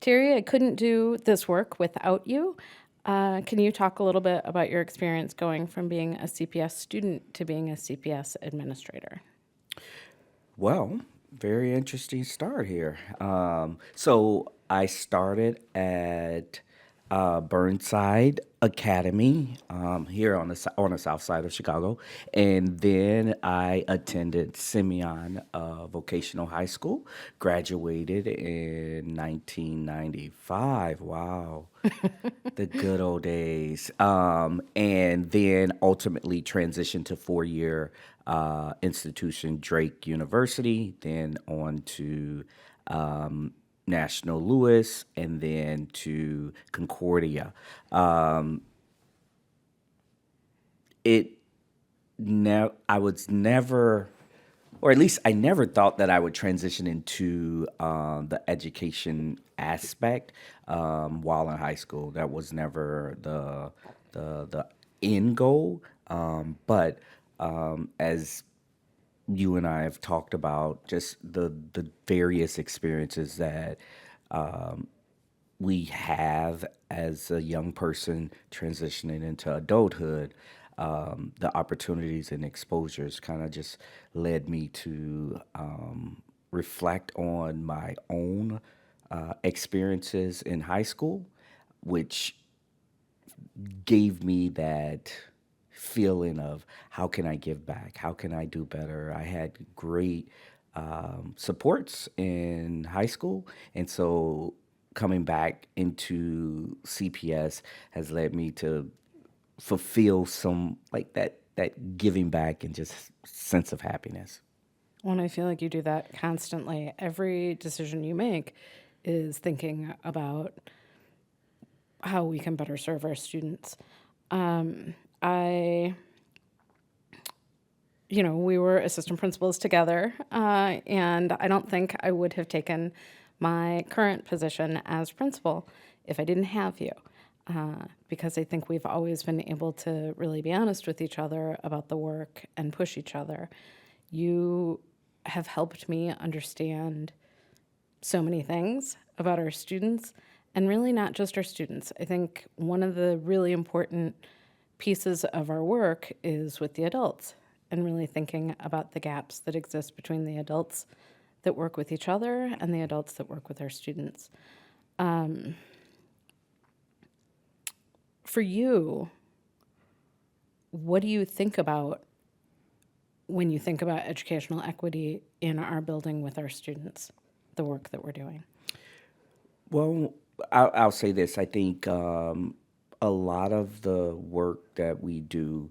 Terry, I couldn't do this work without you. Can you talk a little bit about your experience going from being a CPS student to being a CPS administrator? Well, very interesting start here. So I started at Burnside Academy here on on the south side of Chicago, and then I attended Simeon Vocational High School. Graduated in 1995. Wow. The good old days. And then ultimately transitioned to four-year institution, Drake University, then on to National Louis, and then to Concordia. It I was never, or at least I never thought that I would transition into the education aspect while in high school. That was never the end goal. But as you and I have talked about, just the various experiences that we have as a young person transitioning into adulthood, the opportunities and exposures kind of just led me to reflect on my own experiences in high school, which gave me that feeling of how can I give back? How can I do better? I had great supports in high school. And so coming back into CPS has led me to fulfill some like that giving back and just sense of happiness. Well, I feel like you do that constantly. Every decision you make is thinking about how we can better serve our students. I, we were assistant principals together, and I don't think I would have taken my current position as principal if I didn't have you. Because I think we've always been able to really be honest with each other about the work and push each other. You have helped me understand so many things about our students, and really not just our students. I think one of the really important pieces of our work is with the adults, and really thinking about the gaps that exist between the adults that work with each other and the adults that work with our students. For you, what do you think about when you think about educational equity in our building with our students, the work that we're doing? Well, I'll say this. I think a lot of the work that we do,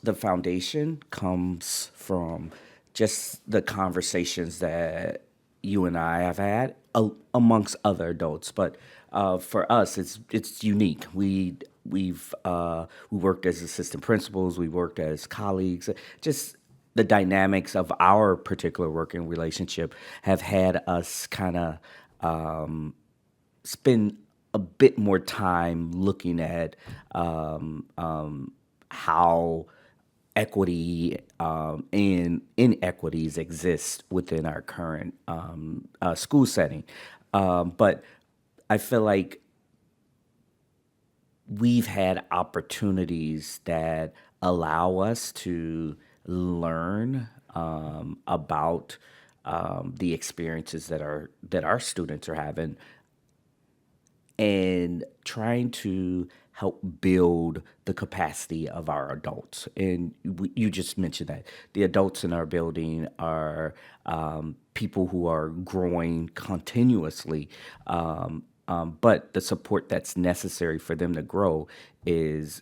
the foundation comes from just the conversations that you and I have had amongst other adults. But for us, it's unique. We worked as assistant principals, we worked as colleagues. Just the dynamics of our particular working relationship have had us kind of spend a bit more time looking at how equity and inequities exist within our current school setting. But I feel like we've had opportunities that allow us to learn about the experiences that our students are having and trying to help build the capacity of our adults. And you just mentioned that the adults in our building are people who are growing continuously, but the support that's necessary for them to grow is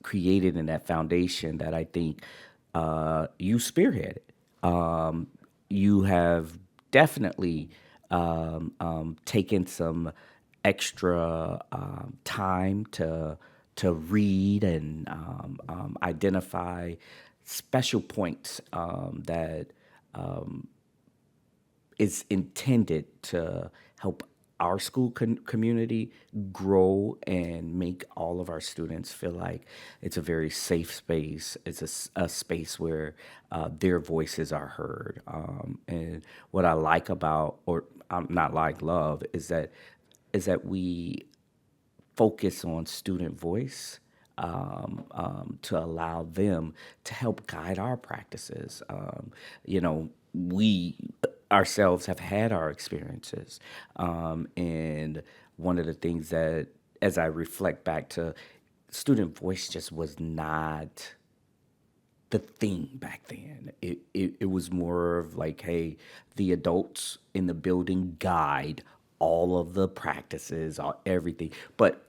created in that foundation that I think you spearheaded. You have definitely taken some extra time to read and identify special points that is intended to help our school community grow and make all of our students feel like it's a very safe space. It's a space where their voices are heard. And what I like about, or not like, love, is that we focus on student voice, to allow them to help guide our practices. We ourselves have had our experiences. And one of the things that, as I reflect back to, student voice just was not the thing back then. It was more of like, hey, the adults in the building guide all of the practices, all everything. But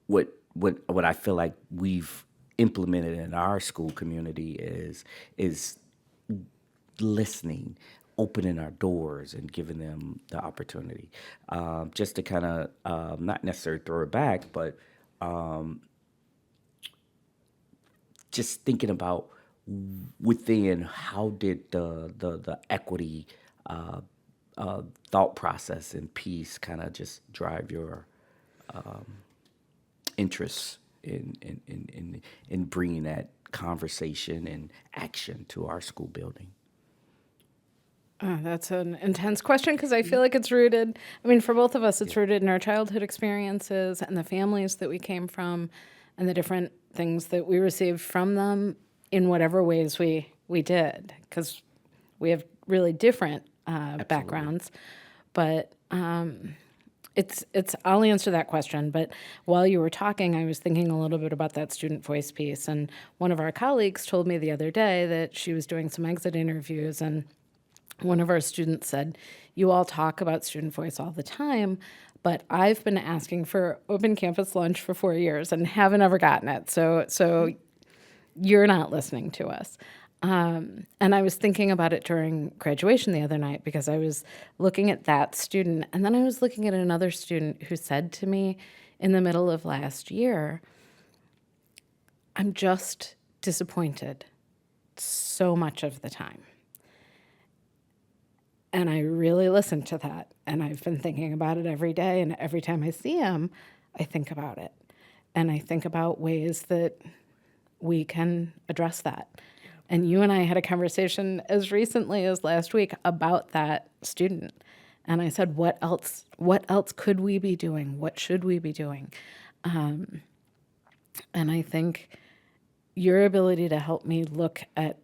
what I feel like we've implemented in our school community is listening, opening our doors, and giving them the opportunity, just to kind of, not necessarily throw it back, but just thinking about within, how did the equity thought process and peace kind of just drive your interest in bringing that conversation and action to our school building. That's an intense question because I feel like it's rooted, I mean, for both of us, it's rooted in our childhood experiences and the families that we came from and the different things that we received from them in whatever ways we did, because we have really different backgrounds. But I'll answer that question. But while you were talking, I was thinking a little bit about that student voice piece. And one of our colleagues told me the other day that she was doing some exit interviews, and one of our students said, "You all talk about student voice all the time, but I've been asking for open campus lunch for 4 years and haven't ever gotten it. So you're not listening to us." And I was thinking about it during graduation the other night because I was looking at that student, and then I was looking at another student who said to me in the middle of last year, "I'm just disappointed so much of the time." And I really listened to that, and I've been thinking about it every day, and every time I see him, I think about it. And I think about ways that we can address that. And you and I had a conversation as recently as last week about that student. And I said, what else could we be doing? What should we be doing? And I think your ability to help me look at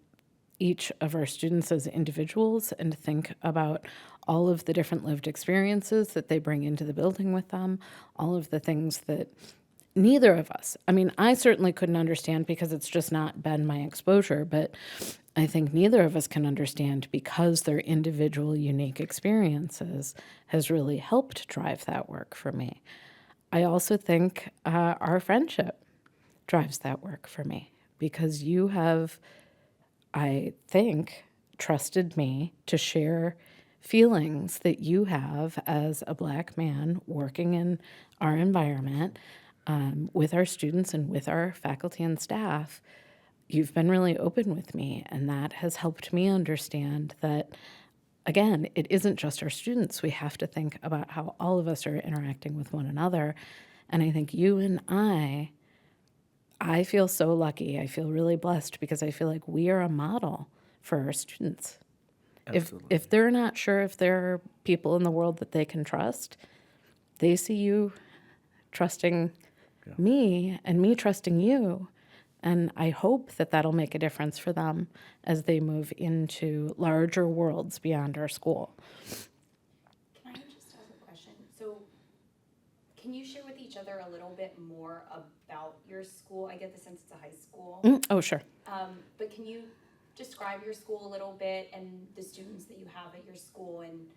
each of our students as individuals and think about all of the different lived experiences that they bring into the building with them, all of the things that neither of us, I mean, I certainly couldn't understand because it's just not been my exposure, but I think neither of us can understand because their individual unique experiences has really helped drive that work for me. I also think our friendship drives that work for me because you have, I think, trusted me to share feelings that you have as a Black man working in our environment, with our students and with our faculty and staff. You've been really open with me, and that has helped me understand that, again, it isn't just our students. We have to think about how all of us are interacting with one another. And I think you and I feel so lucky. I feel really blessed because I feel like we are a model for our students. If they're not sure if there are people in the world that they can trust, they see you trusting me and me trusting you. And I hope that that'll make a difference for them as they move into larger worlds beyond our school. Can I just ask a question? So, can you share with each other a little bit more about your school? I get the sense it's a high school. Oh, sure. But can you describe your school a little bit and the students that you have at your school, and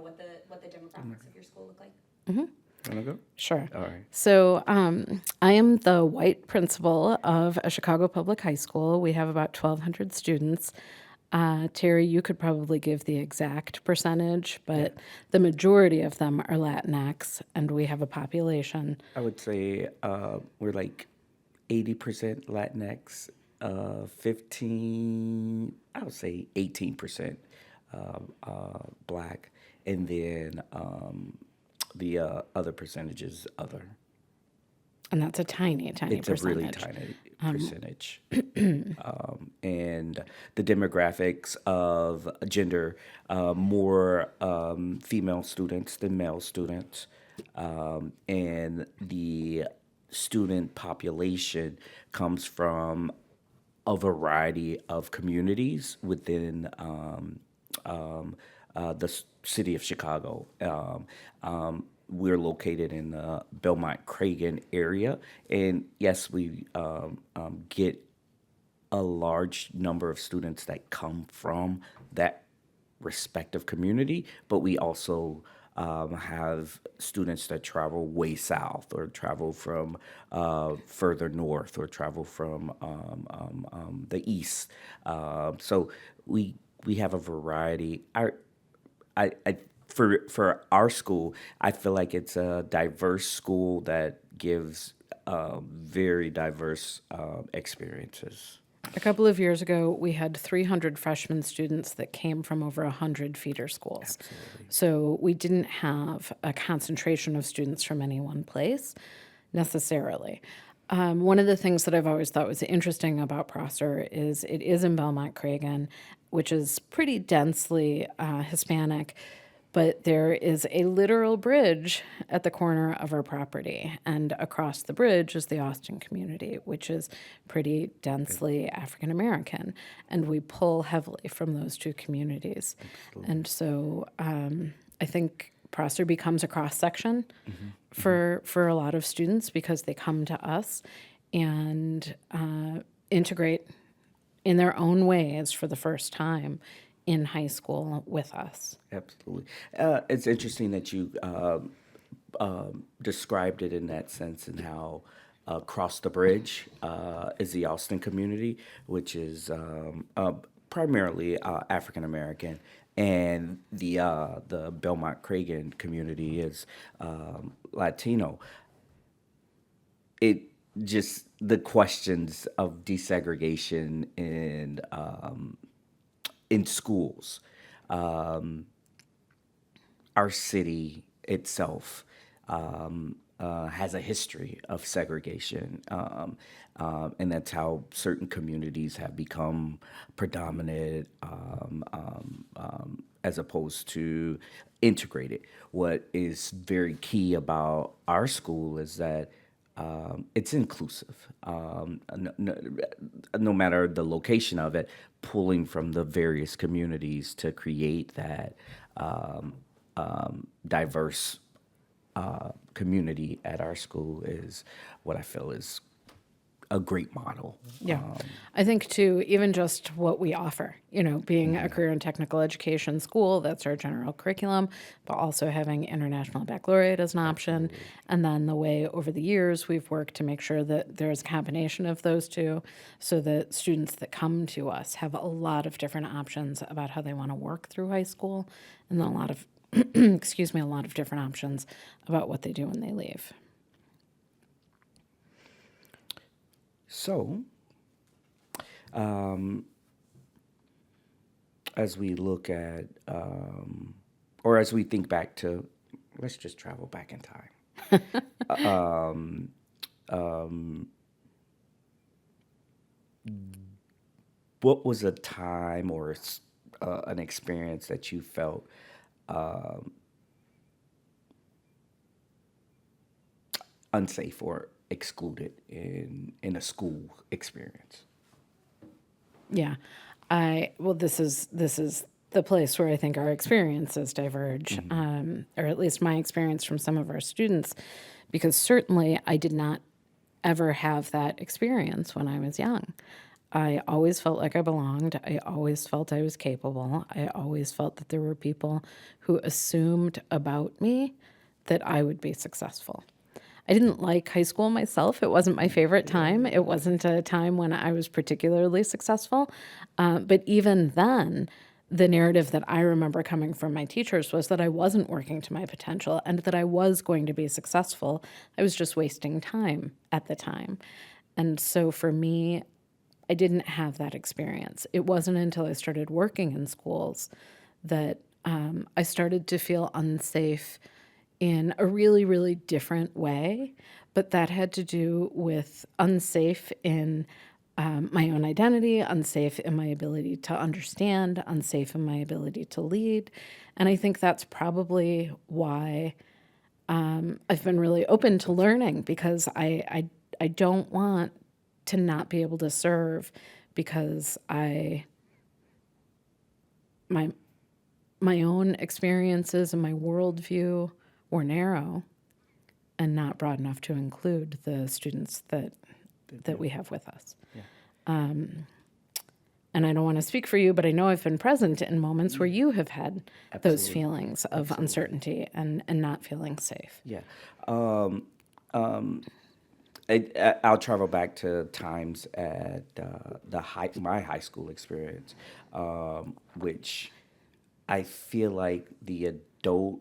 what the demographics of your school look like? Want to go? Sure. All right. So I am the white principal of a Chicago public high school. We have about 1,200 students. Terry, you could probably give the exact percentage, but the majority of them are Latinx, and we have a population. I would say we're like 80% Latinx, 15, I would say 18% Black, and then the other percentage is other. And that's a tiny, tiny It's a really percentage. tiny percentage. And the demographics of gender, more female students than male students. And the student population comes from a variety of communities within city of Chicago. We're located in the Belmont Cragen area, and yes, we get a large number of students that come from that respective community, but we also have students that travel way south or travel from further north or travel from the east. So we have a variety. I for our school, I feel like it's a diverse school that gives very diverse experiences. A couple of years ago, we had 300 freshman students that came from over 100 feeder schools. So we didn't have a concentration of students from any one place necessarily. One of the things that I've always thought was interesting about Prosser is it is in Belmont Cragen, which is pretty densely Hispanic, but there is a literal bridge at the corner of our property. And across the bridge is the Austin community, which is pretty densely African American. And we pull heavily from those two communities. And so I think Prosser becomes a cross section for a lot of students because they come to us and integrate in their own ways for the first time in high school with us. Absolutely. It's interesting that you described it in that sense and how across the bridge is the Austin community, which is primarily African American, and the Belmont Cragen community is Latino. It just the questions of desegregation in schools. Our city itself has a history of segregation, and that's how certain communities have become predominant as opposed to integrated. What is very key about our school is that it's inclusive. No matter the location of it, pulling from the various communities to create that diverse community at our school is what I feel is a great model. Yeah. I think, too, even just what we offer, being a career and technical education school, that's our general curriculum, but also having International Baccalaureate as an option. And then the way over the years we've worked to make sure that there's a combination of those two so that students that come to us have a lot of different options about how they want to work through high school and then a lot of, a lot of different options about what they do when they leave. So, as we look at, or as we think back to, let's just travel back in time. What was a time or an experience that you felt unsafe or excluded in a school experience? Yeah. This is the place where I think our experiences diverge, or at least my experience from some of our students, because certainly I did not ever have that experience when I was young. I always felt like I belonged. I always felt I was capable. I always felt that there were people who assumed about me that I would be successful. I didn't like high school myself. It wasn't my favorite time. It wasn't a time when I was particularly successful. But even then, the narrative that I remember coming from my teachers was that I wasn't working to my potential and that I was going to be successful. I was just wasting time at the time. And so for me, I didn't have that experience. It wasn't until I started working in schools that I started to feel unsafe in a really, really different way. But that had to do with unsafe in my own identity, unsafe in my ability to understand, unsafe in my ability to lead. And I think that's probably why I've been really open to learning, because I don't want to not be able to serve because my my own experiences and my worldview were narrow and not broad enough to include the students that we have with us. And I don't want to speak for you, but I know I've been present in moments where you have had those Absolutely. feelings of uncertainty and not feeling safe. Yeah. Um, I'll travel back to times at my high school experience, which I feel like the adult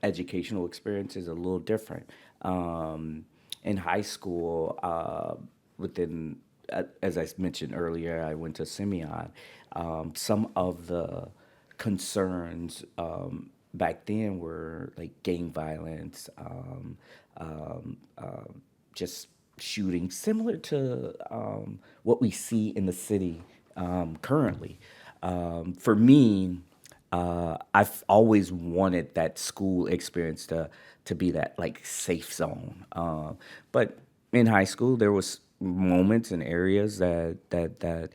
educational experience is a little different. In high school, as I mentioned earlier, I went to Simeon. Some of the concerns back then were like gang violence, just shooting, similar to what we see in the city currently. For me, I've always wanted that school experience to be that like safe zone. But in high school, there was moments and areas that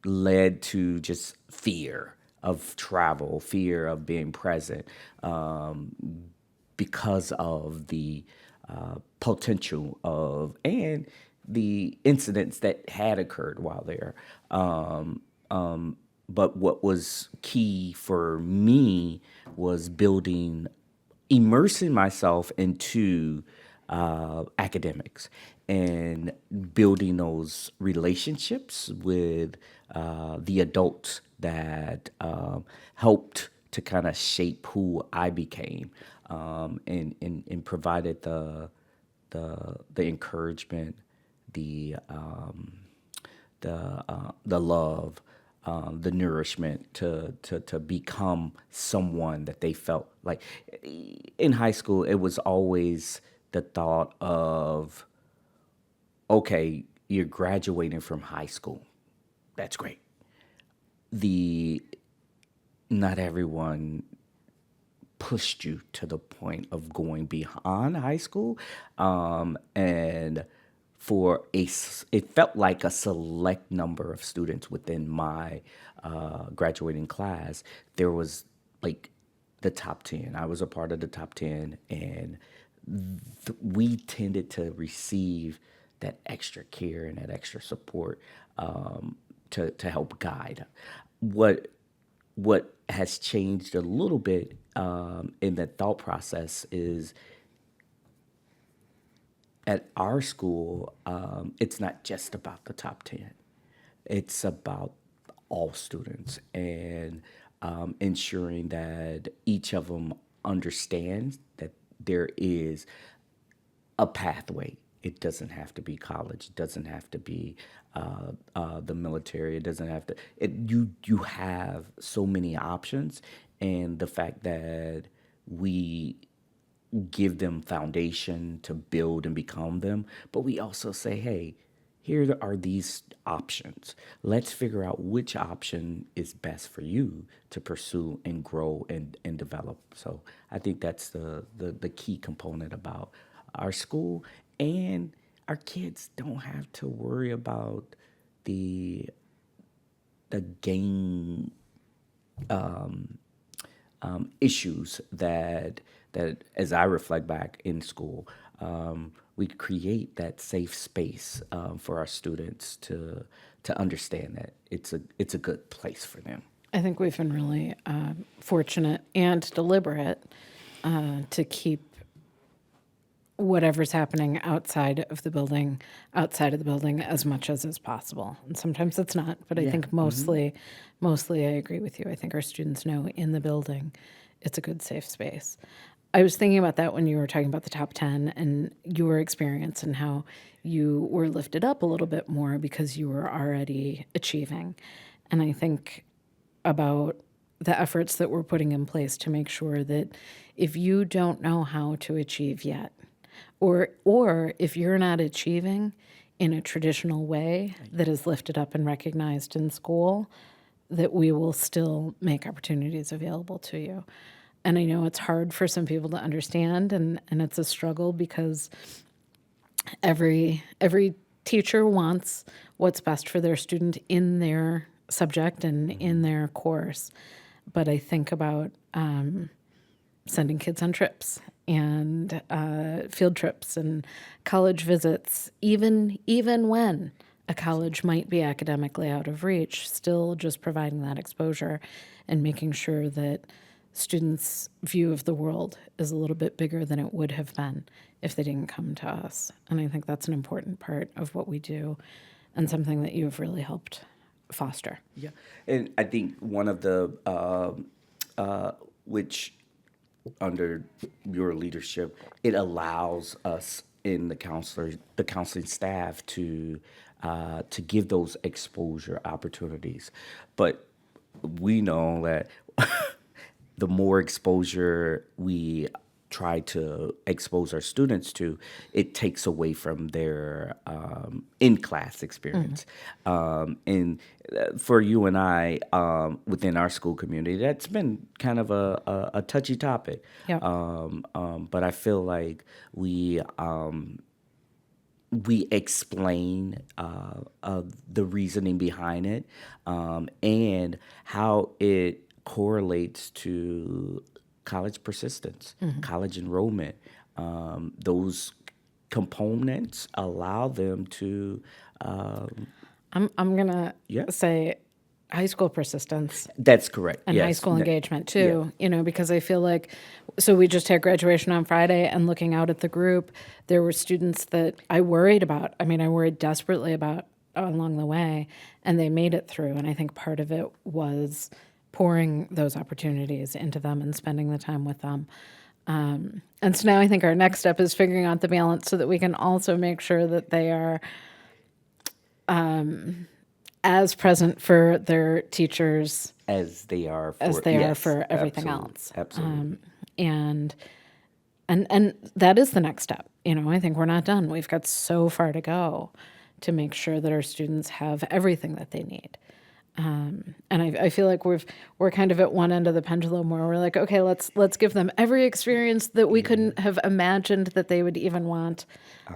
led to just fear of travel, fear of being present, because of the potential of and the incidents that had occurred while there. But what was key for me was immersing myself into academics and building those relationships with the adults that helped to kind of shape who I became, and provided the encouragement, the love, the nourishment to become someone that they felt like. In high school, it was always the thought of, okay, you're graduating from high school. That's great. The Not everyone pushed you to the point of going beyond high school, and it felt like a select number of students within my graduating class. There was like the top 10. I was a part of the top 10, and we tended to receive that extra care and that extra support, to help guide. What what has changed a little bit in that thought process is, at our school, it's not just about the top 10. It's about all students, and ensuring that each of them understands that there is a pathway. It doesn't have to be college. It doesn't have to be the military. It doesn't have to. You have so many options, and the fact that we give them foundation to build and become them, but we also say, hey, here are these options. Let's figure out which option is best for you to pursue and grow and develop. So I think that's the key component about our school, and our kids don't have to worry about the game issues that as I reflect back in school, we create that safe space for our students to understand that it's a good place for them. I think we've been really fortunate and deliberate to keep whatever's happening outside of the building as much as is possible. And sometimes it's not, but I think mostly I agree with you. I think our students know in the building it's a good, safe space. I was thinking about that when you were talking about the top 10 and your experience and how you were lifted up a little bit more because you were already achieving. And I think about the efforts that we're putting in place to make sure that if you don't know how to achieve yet, or if you're not achieving in a traditional way that is lifted up and recognized in school, that we will still make opportunities available to you. And I know it's hard for some people to understand, and it's a struggle because every teacher wants what's best for their student in their subject and in their course. But I think about sending kids on trips and field trips and college visits, even when a college might be academically out of reach, still just providing that exposure and making sure that students' view of the world is a little bit bigger than it would have been if they didn't come to us. And I think that's an important part of what we do and something that you've really helped foster. Yeah, and I think one of the which under your leadership, it allows us in the counseling staff to give those exposure opportunities. But we know that the more exposure we try to expose our students to, it takes away from their in-class experience. And for you and I, within our school community, that's been kind of a touchy topic. Yeah. But I feel like we explain the reasoning behind it, and how it correlates to college persistence, college enrollment. Those components allow them to. I'm gonna Yeah. say high school persistence That's correct. and yes. high school engagement too, because I feel like, so we just had graduation on Friday, and looking out at the group, there were students that I worried about. I mean, I worried desperately about along the way, and they made it through. And I think part of it was pouring those opportunities into them and spending the time with them. And so now I think our next step is figuring out the balance so that we can also make sure that they are as present for their teachers as they are for, as they are yes, for everything absolutely, else. Absolutely. And that is the next step. I think we're not done. We've got so far to go to make sure that our students have everything that they need. And I feel like we're kind of at one end of the pendulum where we're like, okay, let's give them every experience that we couldn't have imagined that they would even want.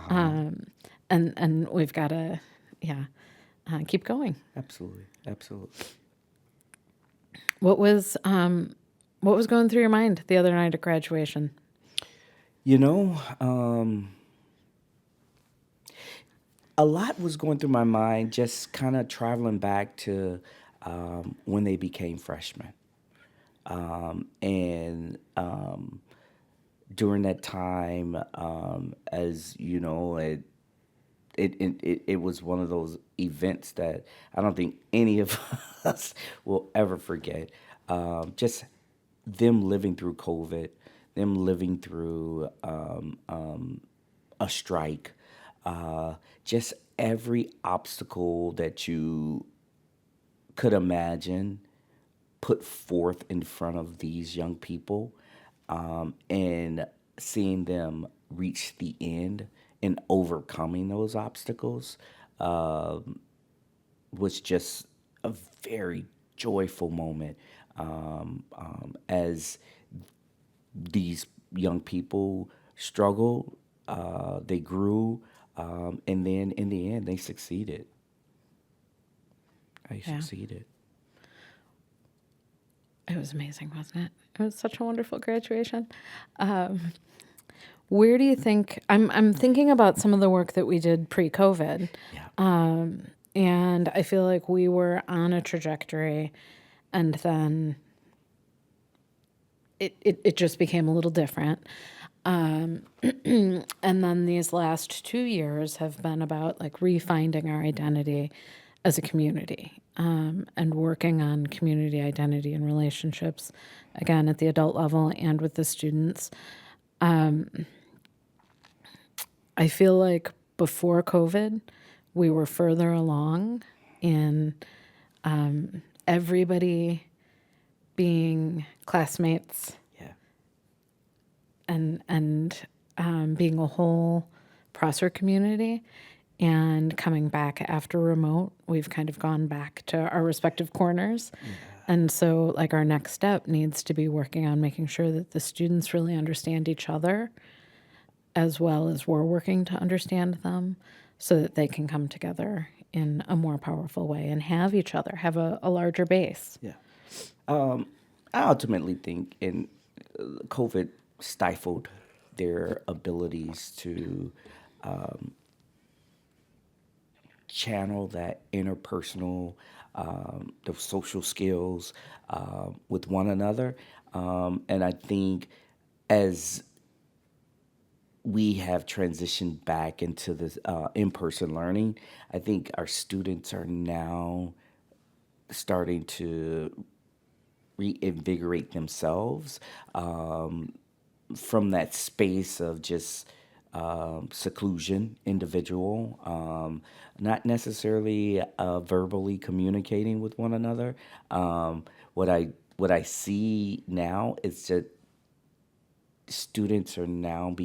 And we've got to, keep going. Absolutely. What was going through your mind the other night at graduation? A lot was going through my mind, just kind of traveling back to when they became freshmen. And during that time, as you know, it was one of those events that I don't think any of us will ever forget. Just them living through COVID, them living through a strike, just every obstacle that you could imagine put forth in front of these young people, and seeing them reach the end and overcoming those obstacles was just a very joyful moment, as these young people struggled, they grew, and then in the end they succeeded. Succeeded. It was amazing, wasn't it? It was such a wonderful graduation. Where do you think, I'm thinking about some of the work that we did pre-COVID. Yeah. And I feel like we were on a trajectory, and then it just became a little different. And then these last 2 years have been about like refinding our identity as a community, and working on community identity and relationships, again, at the adult level and with the students. I feel like before COVID, we were further along in everybody being classmates Yeah. and being a whole Prosser community, and coming back after remote, we've kind of gone back to our respective corners. And so, like, our next step needs to be working on making sure that the students really understand each other as well as we're working to understand them, so that they can come together in a more powerful way and have each other, have a larger base. Yeah. I ultimately think COVID stifled their abilities to channel that interpersonal, the social skills with one another. And I think as we have transitioned back into this in-person learning, I think our students are now starting to reinvigorate themselves from that space of just seclusion, individual, not necessarily verbally communicating with one another. What I see now is that students are now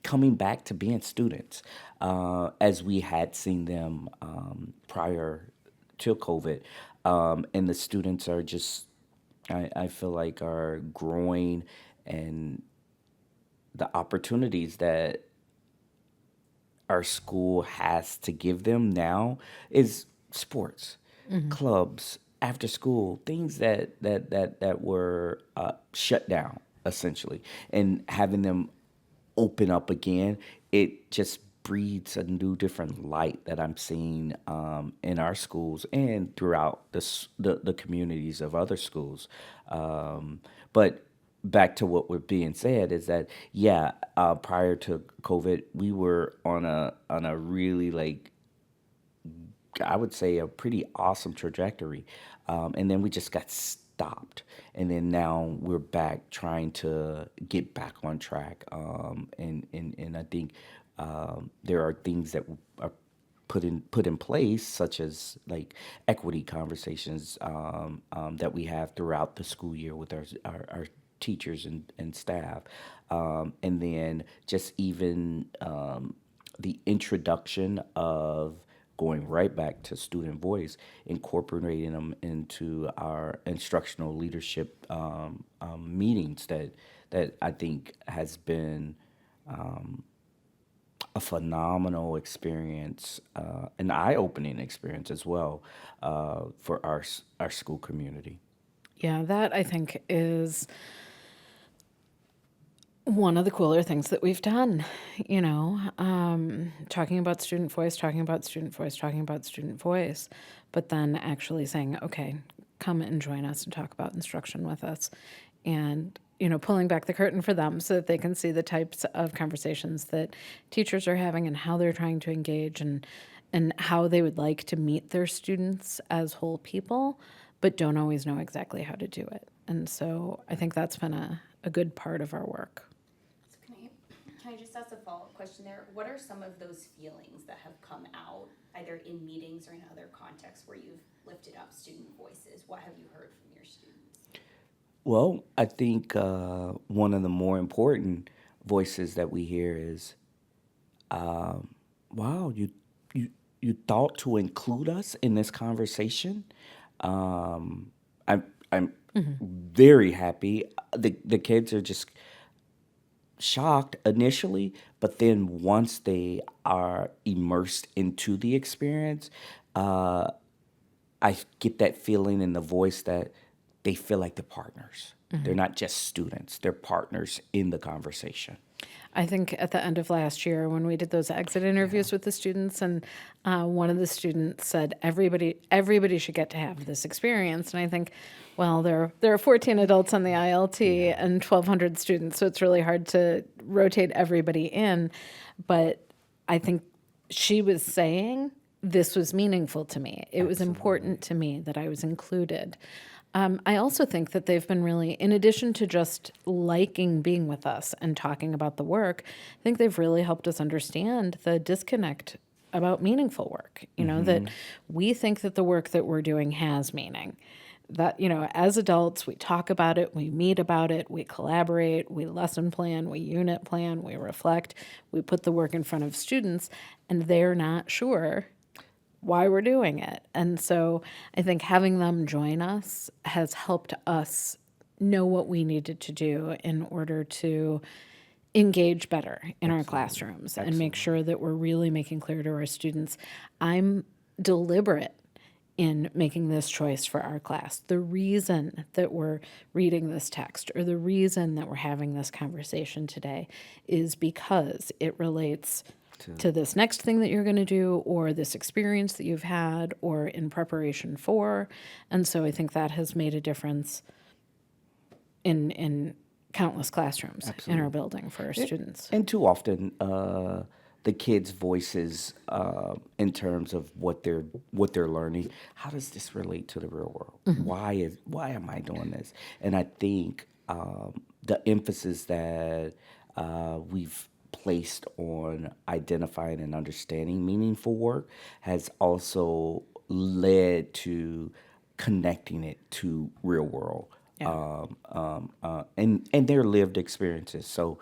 coming back to being students, as we had seen them prior to COVID. And the students are just, I feel like, are growing, and the opportunities that our school has to give them now is sports, clubs, after school, things that were shut down essentially, and having them open up again. It just breeds a new, different light that I'm seeing in our schools and throughout the communities of other schools. But back to what we're being said is that, yeah, prior to COVID, we were on a really, like, I would say, a pretty awesome trajectory. And then we just got stopped. And then now we're back trying to get back on track. And I think there are things that are put in place, such as, like, equity conversations that we have throughout the school year with our teachers and staff. And then just even the introduction of going right back to student voice, incorporating them into our instructional leadership meetings, that I think has been a phenomenal experience, an eye-opening experience as well, for our school community. Yeah, that I think is one of the cooler things that we've done, talking about student voice, talking about student voice, talking about student voice, but then actually saying, okay, come and join us and talk about instruction with us. And, pulling back the curtain for them so that they can see the types of conversations that teachers are having and how they're trying to engage, and how they would like to meet their students as whole people, but don't always know exactly how to do it. And so I think that's been a good part of our work. So can I just ask a follow-up question there? What are some of those feelings that have come out, either in meetings or in other contexts, where you've lifted up student voices? What have you heard from your students? Well, I think one of the more important voices that we hear is, "Wow, you thought to include us in this conversation." I'm very happy. The kids are just shocked initially, but then once they are immersed into the experience, I get that feeling in the voice that they feel like they're partners. They're not just students, they're partners in the conversation. I think at the end of last year, when we did those exit interviews with the students, and one of the students said, everybody should get to have this experience. And I think, well, there are 14 adults on the ILT and 1,200 students, so it's really hard to rotate everybody in. But I think she was saying, this was meaningful to me. It was important to me that I was included. I also think that they've been really, in addition to just liking being with us and talking about the work, I think they've really helped us understand the disconnect about meaningful work. That we think that the work that we're doing has meaning, that, as adults, we talk about it, we meet about it, we collaborate, we lesson plan, we unit plan, we reflect, we put the work in front of students, and they're not sure why we're doing it. And so I think having them join us has helped us know what we needed to do in order to engage better in our classrooms and make sure that we're really making clear to our students, I'm deliberate in making this choice for our class. The reason that we're reading this text or the reason that we're having this conversation today is because it relates to this next thing that you're going to do or this experience that you've had or in preparation for. And so I think that has made a difference in countless classrooms in our building for our students. And too often, the kids' voices in terms of what they're learning. How does this relate to the real world? Why am I doing this? And I think the emphasis that we've placed on identifying and understanding meaningful work has also led to connecting it to real world. And their lived experiences. So,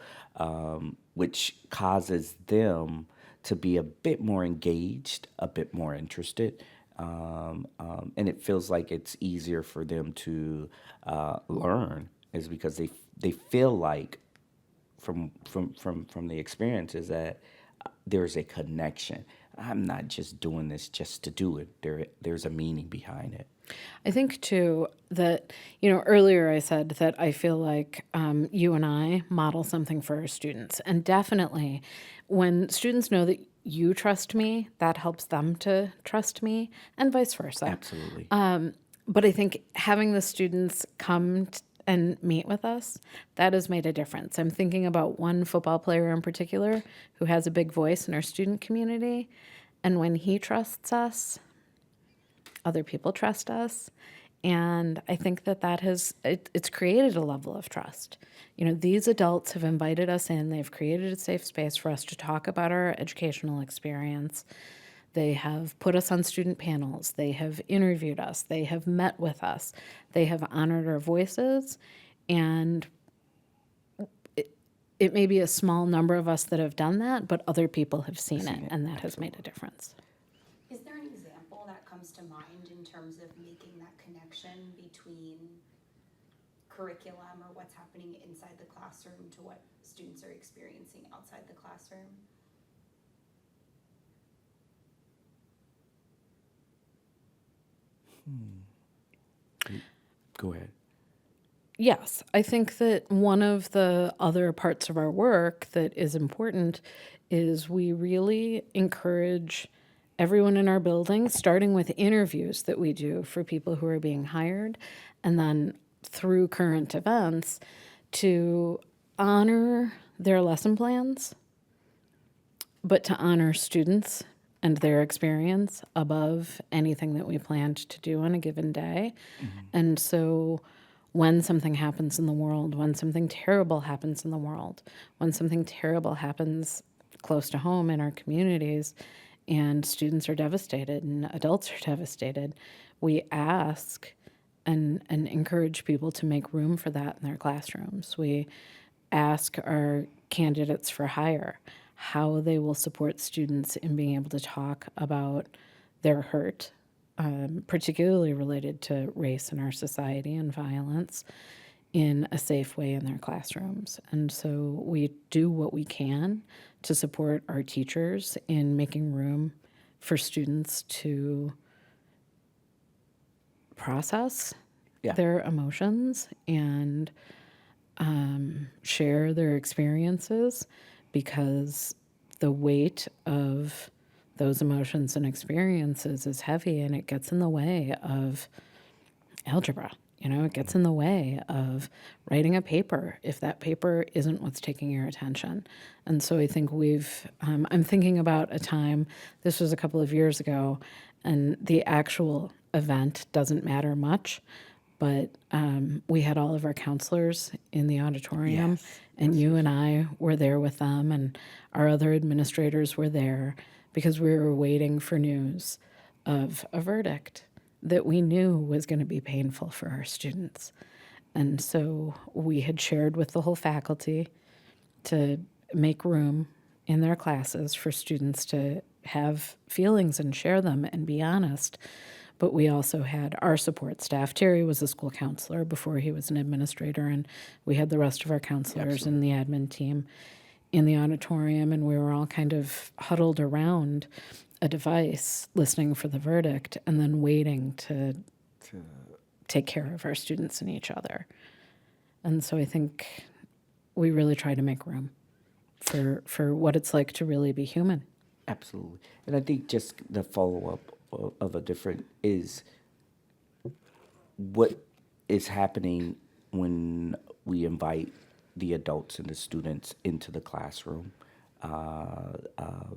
which causes them to be a bit more engaged, a bit more interested, and it feels like it's easier for them to learn, is because they feel like from the experiences that there's a connection. I'm not just doing this just to do it. There's a meaning behind it. I think, too, that, earlier I said that I feel like you and I model something for our students. And definitely, when students know that you trust me, that helps them to trust me, and vice versa. Absolutely. But I think having the students come and meet with us, that has made a difference. I'm thinking about one football player in particular who has a big voice in our student community. And when he trusts us, other people trust us. And I think that it's created a level of trust. These adults have invited us in. They've created a safe space for us to talk about our educational experience. They have put us on student panels. They have interviewed us. They have met with us. They have honored our voices. And it may be a small number of us that have done that, but other people have seen it, and that has made a difference. Is there an example that comes to mind in terms of making that connection between curriculum or what's happening inside the classroom to what students are experiencing outside the classroom? Go ahead. Yes, I think that one of the other parts of our work that is important is we really encourage everyone in our building, starting with interviews that we do for people who are being hired, and then through current events, to honor their lesson plans, but to honor students and their experience above anything that we planned to do on a given day. And so when something happens in the world, when something terrible happens in the world, when something terrible happens close to home in our communities, and students are devastated and adults are devastated, we ask and encourage people to make room for that in their classrooms. We ask our candidates for hire how they will support students in being able to talk about their hurt, particularly related to race in our society and violence, in a safe way in their classrooms. And so we do what we can to support our teachers in making room for students to process their emotions and share their experiences, because the weight of those emotions and experiences is heavy, and it gets in the way of algebra. It gets in the way of writing a paper if that paper isn't what's taking your attention. And so I think I'm thinking about a time, this was a couple of years ago, and the actual event doesn't matter much, but we had all of our counselors in the auditorium, and you and I were there with them, and our other administrators were there because we were waiting for news of a verdict that we knew was going to be painful for our students. And so we had shared with the whole faculty to make room in their classes for students to have feelings and share them and be honest. But we also had our support staff. Terry was a school counselor before he was an administrator, and we had the rest of our counselors and the admin team in the auditorium, and we were all kind of huddled around a device listening for the verdict and then waiting to take care of our students and each other. And so I think we really try to make room for what it's like to really be human. Absolutely. And I think just the follow-up of a different is what is happening when we invite the adults and the students into the classroom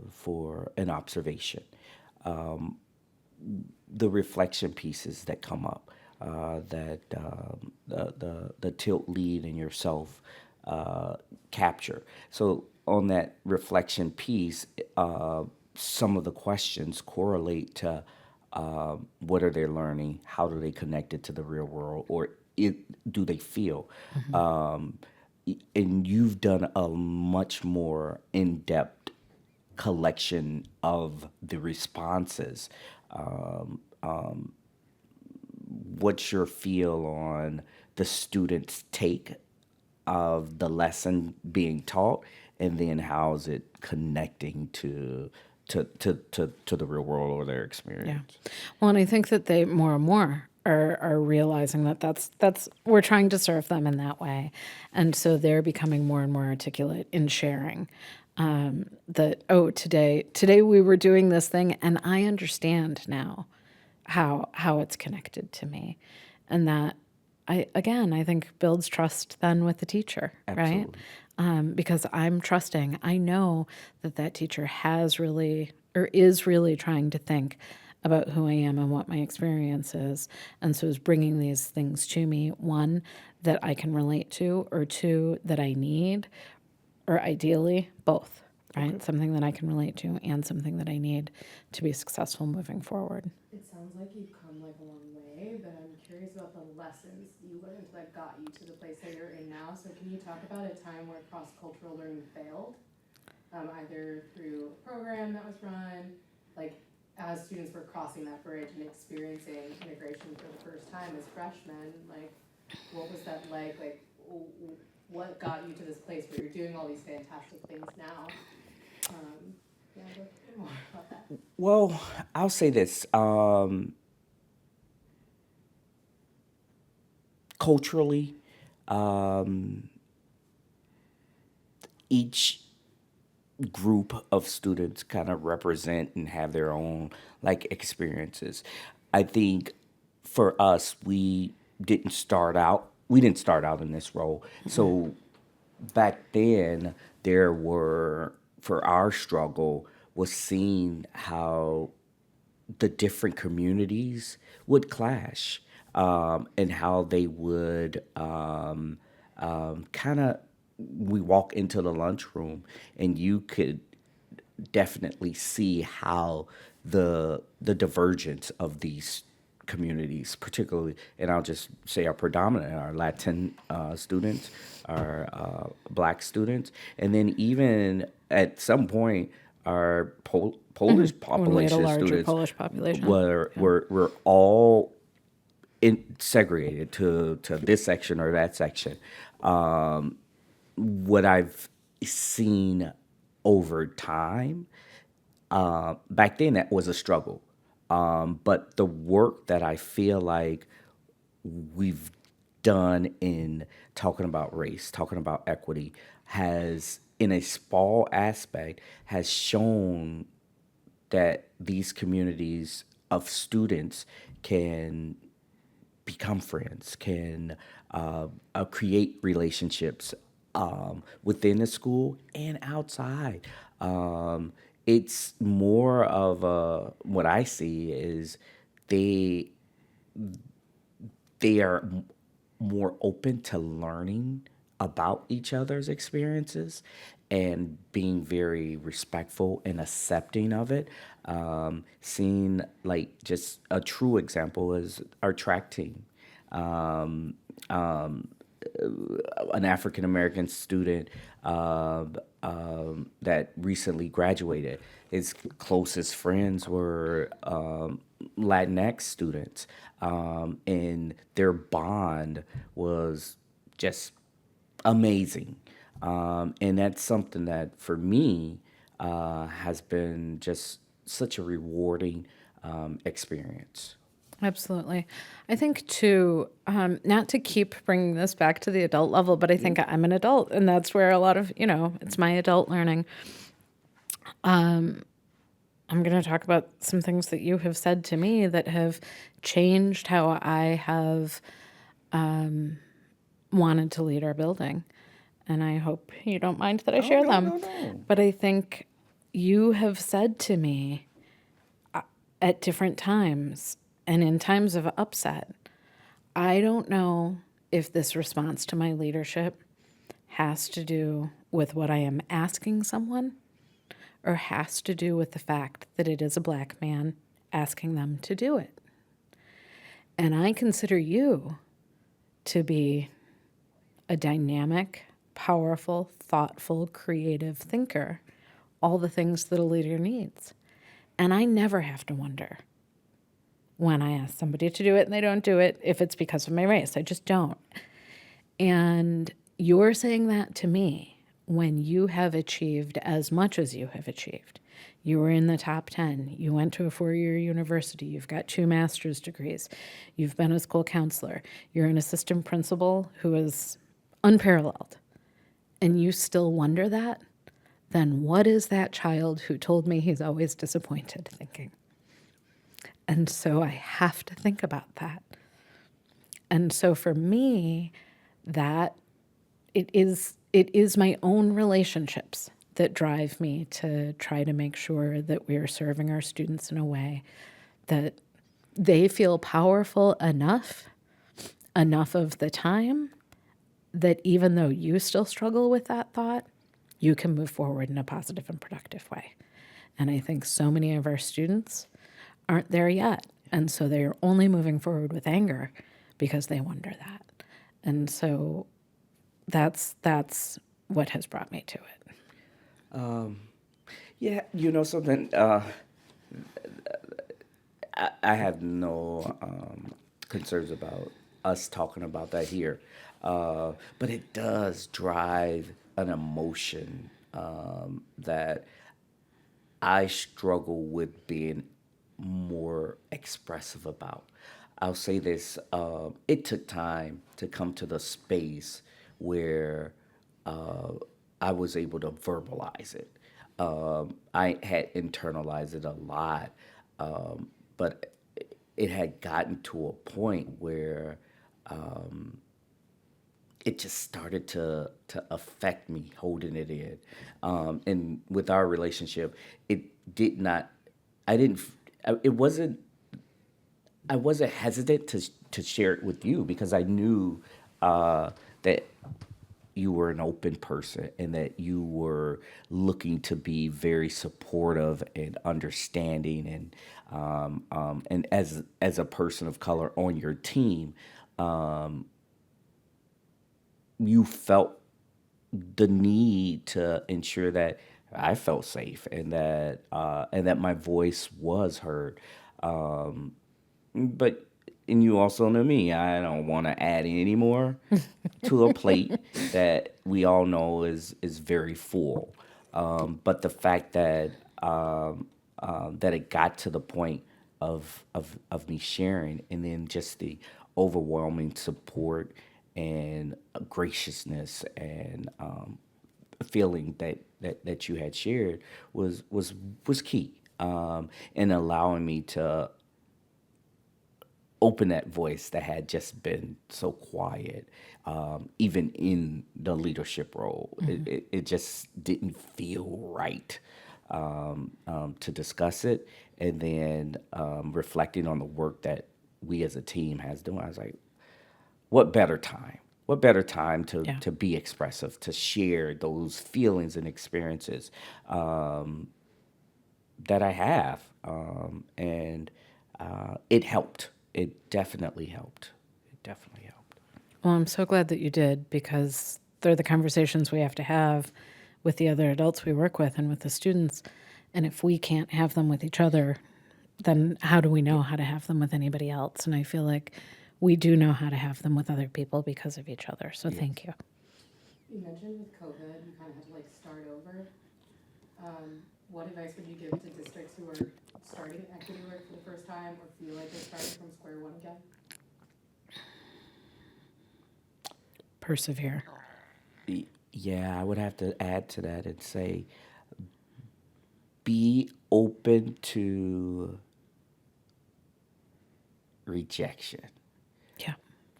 for an observation. The reflection pieces that come up, that the tilt lead and yourself capture. So on that reflection piece, some of the questions correlate to what are they learning, how do they connect it to the real world, or do they feel? And you've done a much more in-depth collection of the responses. What's your feel on the students' take of the lesson being taught, and then how is it connecting to the real world or their experience? Well, and I think that they more and more are realizing that that's we're trying to serve them in that way, and so they're becoming more and more articulate in sharing that today we were doing this thing, and I understand now how it's connected to me, and that I think builds trust then with the teacher, right? Because I'm trusting. I know that teacher has really or is really trying to think about who I am and what my experience is, and so is bringing these things to me. One, that I can relate to, or two, that I need, or ideally both. Right, something that I can relate to and something that I need to be successful moving forward. It sounds like you've come like a long way, but I'm curious about the lessons you learned that got you to the place that you're in now. So can you talk about a time where cross-cultural learning failed, either through a program that was run, like as students were crossing that bridge and experiencing integration for the first time as freshmen, like what was that like? Like what got you to this place where you're doing all these fantastic things now? Yeah, a bit more about that. Well, I'll say this. Culturally, each group of students kind of represent and have their own like experiences. I think for us, we didn't start out in this role. So back then for our struggle was seeing how the different communities would clash, and how they would kind of. We walk into the lunchroom, and you could definitely see how the divergence of these communities, particularly, and I'll just say our predominant, our Latin students, our Black students, and then even at some point our Polish When we had a population larger students Polish population. were all segregated to this section or that section. What I've seen over time, back then that was a struggle. But the work that I feel like we've done in talking about race, talking about equity, has, in a small aspect, has shown that these communities of students can become friends, can create relationships within the school and outside. It's more of what I see is they are more open to learning about each other's experiences, and being very respectful and accepting of it. Seeing like just a true example is our track team. Um, um, an African American student that recently graduated. His closest friends were Latinx students, and their bond was just amazing. And that's something that for me has been just such a rewarding experience. Absolutely. I think too, not to keep bringing this back to the adult level, but I think I'm an adult, and that's where a lot of, it's my adult learning. I'm going to talk about some things that you have said to me that have changed how I have wanted to lead our building. And I hope you don't mind that I share them. No. But I think you have said to me at different times and in times of upset, I don't know if this response to my leadership has to do with what I am asking someone or has to do with the fact that it is a Black man asking them to do it. And I consider you to be a dynamic, powerful, thoughtful, creative thinker, all the things that a leader needs. And I never have to wonder when I ask somebody to do it and they don't do it if it's because of my race. I just don't. And you're saying that to me when you have achieved as much as you have achieved. You were in the top 10. You went to a 4-year university. You've got 2 master's degrees. You've been a school counselor. You're an assistant principal who is unparalleled. And you still wonder that? Then what is that child who told me he's always disappointed thinking? And so I have to think about that. And so for me, that it is my own relationships that drive me to try to make sure that we are serving our students in a way that they feel powerful enough of the time that even though you still struggle with that thought, you can move forward in a positive and productive way. And I think so many of our students aren't there yet. And so they're only moving forward with anger because they wonder that. And so that's what has brought me to it. Yeah, something. I have no concerns about us talking about that here, but it does drive an emotion that I struggle with being more expressive about. I'll say this: it took time to come to the space where I was able to verbalize it. I had internalized it a lot, but it had gotten to a point where it just started to affect me holding it in. And with our relationship, it did not. I didn't. It wasn't. I wasn't hesitant to share it with you because I knew that you were an open person and that you were looking to be very supportive and understanding and as a person of color on your team, you felt the need to ensure that I felt safe and that my voice was heard. But and you also know me. I don't want to add any more to a plate that we all know is very full. But the fact that that it got to the point of me sharing, and then just the overwhelming support and graciousness and feeling that you had shared was key in allowing me to open that voice that had just been so quiet, even in the leadership role. It just didn't feel right to discuss it. And then reflecting on the work that we as a team has done, I was like, what better time what better time to Yeah. to be expressive, to share those feelings and experiences that I have, and it helped. It definitely helped. It definitely helped. Well, I'm so glad that you did, because they're the conversations we have to have with the other adults we work with and with the students. And if we can't have them with each other, then how do we know how to have them with anybody else? And I feel like we do know how to have them with other people because of each other. So thank you. You mentioned with COVID, you kind of had to like start over. What advice would you give to districts who are starting equity work for the first time or feel like they're starting from square one again? Persevere. Yeah, I would have to add to that and say be open to rejection. Yeah.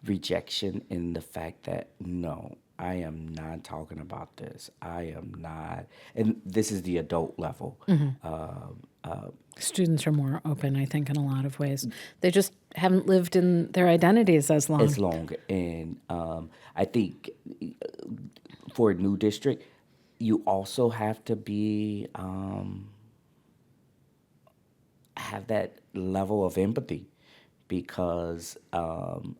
Rejection in the fact that no, I am not talking about this. I am not, and this is the adult level. Students are more open, I think, in a lot of ways. They just haven't lived in their identities as long. As long, and I think for a new district, you also have to be have that level of empathy, because and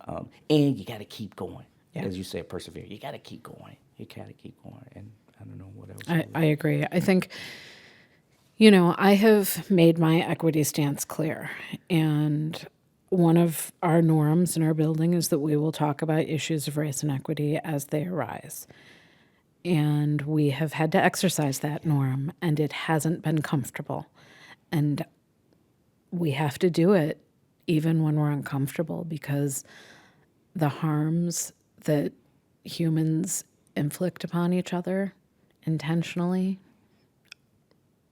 you got to keep going. Yeah. As you said, persevere. You got to keep going. You got to keep going. And I don't know what else. I agree. I think, I have made my equity stance clear. And one of our norms in our building is that we will talk about issues of race and equity as they arise. And we have had to exercise that norm, and it hasn't been comfortable. And we have to do it even when we're uncomfortable, because the harms that humans inflict upon each other intentionally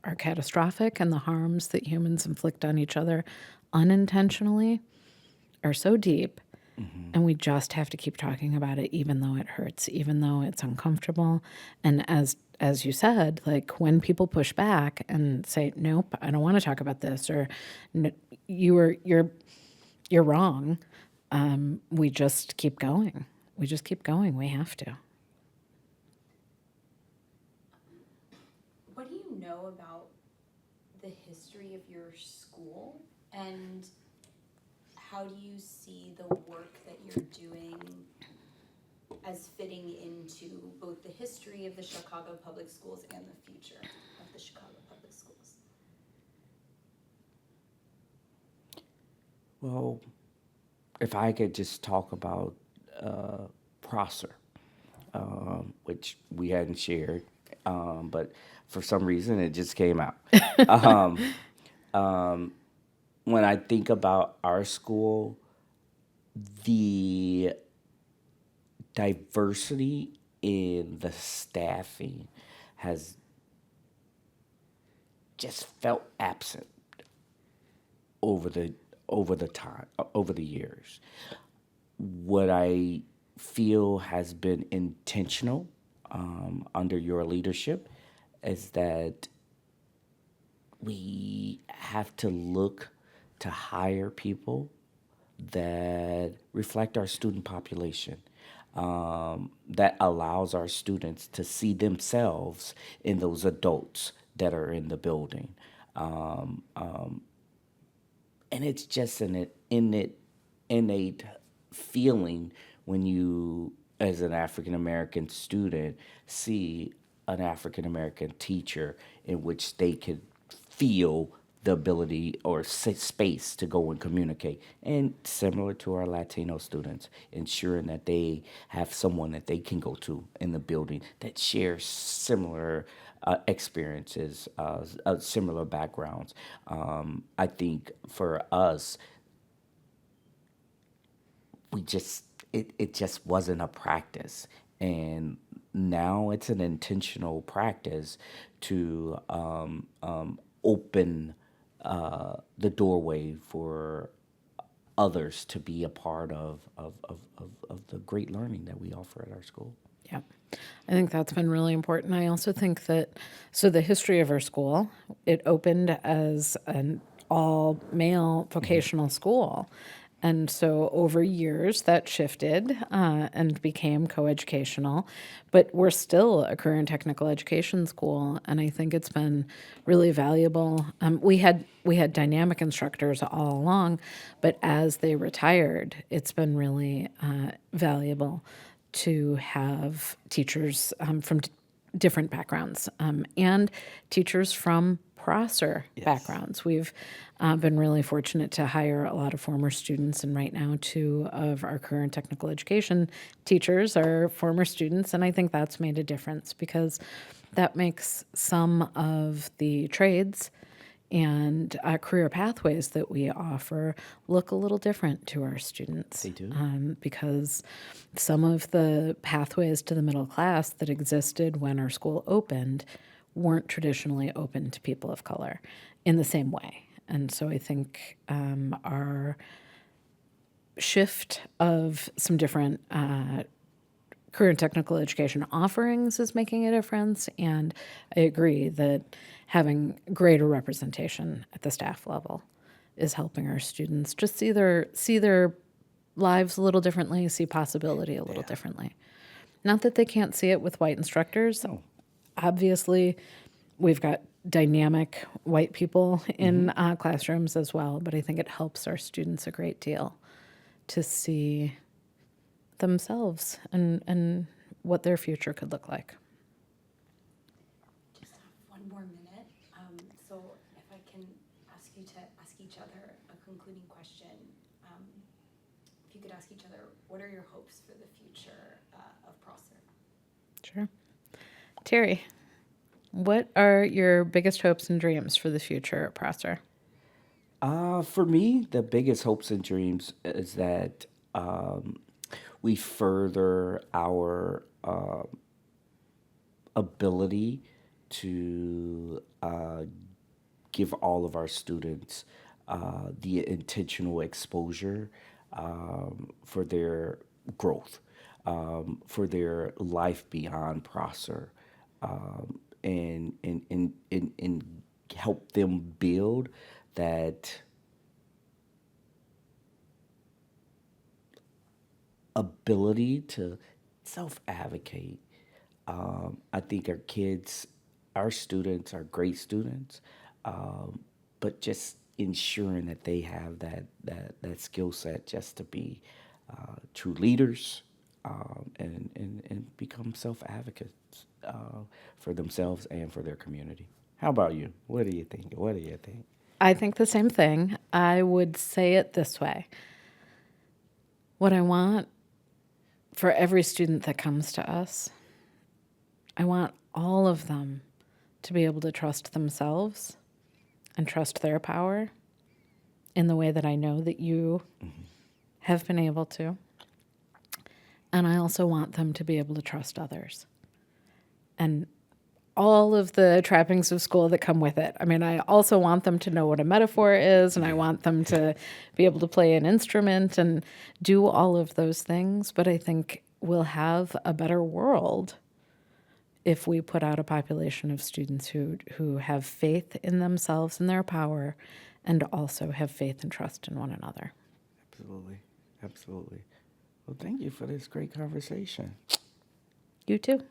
are catastrophic, and the harms that humans inflict on each other unintentionally are so deep. And we just have to keep talking about it, even though it hurts, even though it's uncomfortable. And as you said, like when people push back and say, "Nope, I don't want to talk about this," or "You're wrong," we just keep going. We just keep going. We have to. What do you know about the history of your school, and how do you see the work that you're doing as fitting into both the history of the Chicago Public Schools and the future of the Chicago Public Schools? Well, if I could just talk about Prosser, which we hadn't shared, but for some reason it just came out. When I think about our school, the diversity in the staffing has just felt absent over the years. What I feel has been intentional under your leadership is that we have to look to hire people that reflect our student population, that allows our students to see themselves in those adults that are in the building. And it's just an innate feeling when you, as an African American student, see an African American teacher in which they could feel the ability or space to go and communicate. And similar to our Latino students, ensuring that they have someone that they can go to in the building that shares similar experiences, similar backgrounds. I think for us, it just wasn't a practice. And now it's an intentional practice to open the doorway for others to be a part of the great learning that we offer at our school. Yeah, I think that's been really important. I also think that, so the history of our school, it opened as an all-male vocational school. And so over years, that shifted and became coeducational. But we're still a career and technical education school, and I think it's been really valuable. We had dynamic instructors all along, but as they retired, it's been really valuable to have teachers from different backgrounds and teachers from Prosser backgrounds. We've been really fortunate to hire a lot of former students, and right now 2 of our career and technical education teachers are former students, and I think that's made a difference because that makes some of the trades and career pathways that we offer look a little different to our students. They do. Because some of the pathways to the middle class that existed when our school opened weren't traditionally open to people of color in the same way. And so I think our shift of some different career and technical education offerings is making a difference. And I agree that having greater representation at the staff level is helping our students just see their lives a little differently, see possibility a little differently. Not that they can't see it with white instructors. Obviously, we've got dynamic white people in classrooms as well, but I think it helps our students a great deal to see themselves and what their future could look like. Just have one more minute. So if I can ask you to ask each other a concluding question, if you could ask each other, what are your hopes for the future of Prosser? Sure. Terry, what are your biggest hopes and dreams for the future at Prosser? For me, the biggest hopes and dreams is that we further our ability to give all of our students the intentional exposure for their growth, for their life beyond Prosser, and help them build that ability to self-advocate. I think our students are great students, but just ensuring that they have that skill set just to be true leaders, and become self-advocates for themselves and for their community. How about you? What do you think? What do you think? I think the same thing. I would say it this way. What I want for every student that comes to us, I want all of them to be able to trust themselves and trust their power in the way that I know that you have been able to. And I also want them to be able to trust others. And all of the trappings of school that come with it. I mean, I also want them to know what a metaphor is, and I want them to be able to play an instrument and do all of those things. But I think we'll have a better world if we put out a population of students who have faith in themselves and their power, and also have faith and trust in one another. Absolutely. Absolutely. Well, thank you for this great conversation. You too.